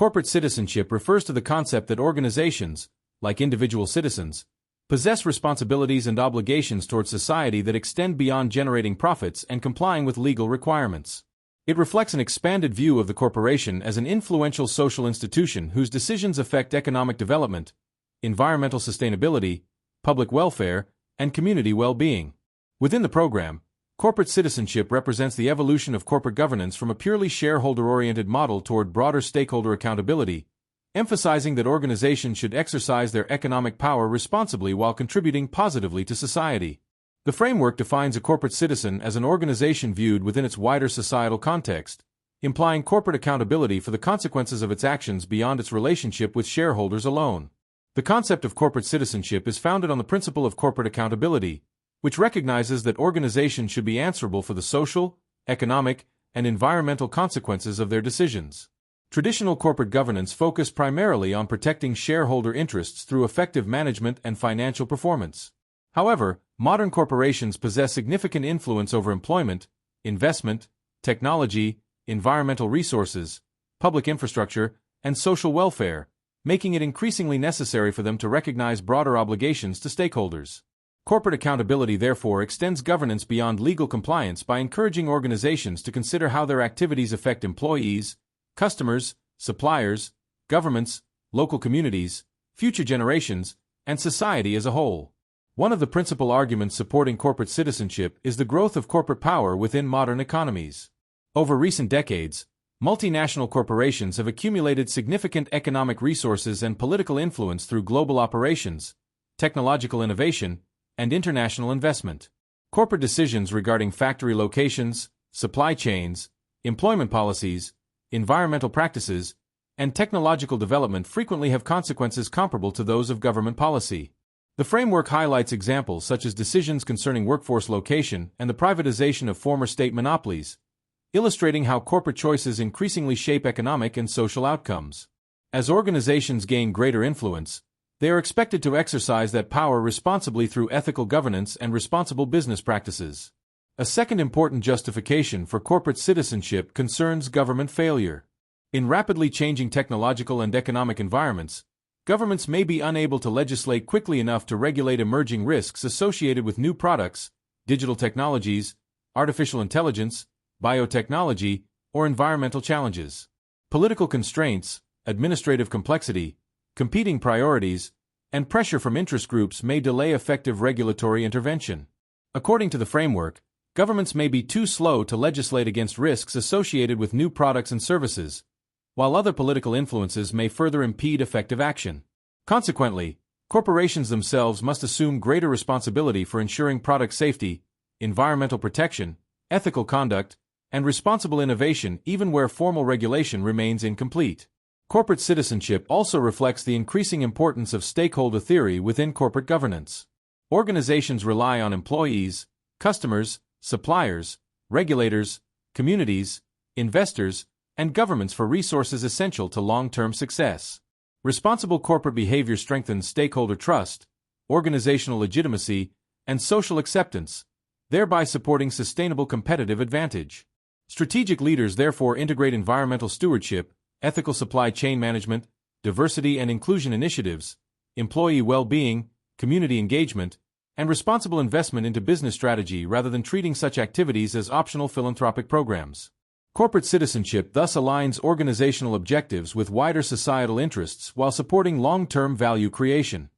Corporate citizenship refers to the concept that organizations, like individual citizens, possess responsibilities and obligations toward society that extend beyond generating profits and complying with legal requirements. It reflects an expanded view of the corporation as an influential social institution whose decisions affect economic development, environmental sustainability, public welfare, and community well-being. Within the program, corporate citizenship represents the evolution of corporate governance from a purely shareholder-oriented model toward broader stakeholder accountability, emphasizing that organizations should exercise their economic power responsibly while contributing positively to society. The framework defines a corporate citizen as an organization viewed within its wider societal context, implying corporate accountability for the consequences of its actions beyond its relationship with shareholders alone. The concept of corporate citizenship is founded on the principle of corporate accountability, which recognizes that organizations should be answerable for the social, economic, and environmental consequences of their decisions. Traditional corporate governance focused primarily on protecting shareholder interests through effective management and financial performance. However, modern corporations possess significant influence over employment, investment, technology, environmental resources, public infrastructure, and social welfare, making it increasingly necessary for them to recognize broader obligations to stakeholders. Corporate accountability therefore extends governance beyond legal compliance by encouraging organizations to consider how their activities affect employees, customers, suppliers, governments, local communities, future generations, and society as a whole. One of the principal arguments supporting corporate citizenship is the growth of corporate power within modern economies. Over recent decades, multinational corporations have accumulated significant economic resources and political influence through global operations, technological innovation, and international investment. Corporate decisions regarding factory locations, supply chains, employment policies, environmental practices, and technological development frequently have consequences comparable to those of government policy. The framework highlights examples such as decisions concerning workforce location and the privatization of former state monopolies, illustrating how corporate choices increasingly shape economic and social outcomes. As organizations gain greater influence, they are expected to exercise that power responsibly through ethical governance and responsible business practices. A second important justification for corporate citizenship concerns government failure. In rapidly changing technological and economic environments, governments may be unable to legislate quickly enough to regulate emerging risks associated with new products, digital technologies, artificial intelligence, biotechnology, or environmental challenges. Political constraints, administrative complexity, competing priorities, and pressure from interest groups may delay effective regulatory intervention. According to the framework, governments may be too slow to legislate against risks associated with new products and services, while other political influences may further impede effective action. Consequently, corporations themselves must assume greater responsibility for ensuring product safety, environmental protection, ethical conduct, and responsible innovation even where formal regulation remains incomplete. Corporate citizenship also reflects the increasing importance of stakeholder theory within corporate governance. Organizations rely on employees, customers, suppliers, regulators, communities, investors, and governments for resources essential to long-term success. Responsible corporate behavior strengthens stakeholder trust, organizational legitimacy, and social acceptance, thereby supporting sustainable competitive advantage. Strategic leaders therefore integrate environmental stewardship, ethical supply chain management, diversity and inclusion initiatives, employee well-being, community engagement, and responsible investment into business strategy rather than treating such activities as optional philanthropic programs. Corporate citizenship thus aligns organizational objectives with wider societal interests while supporting long-term value creation.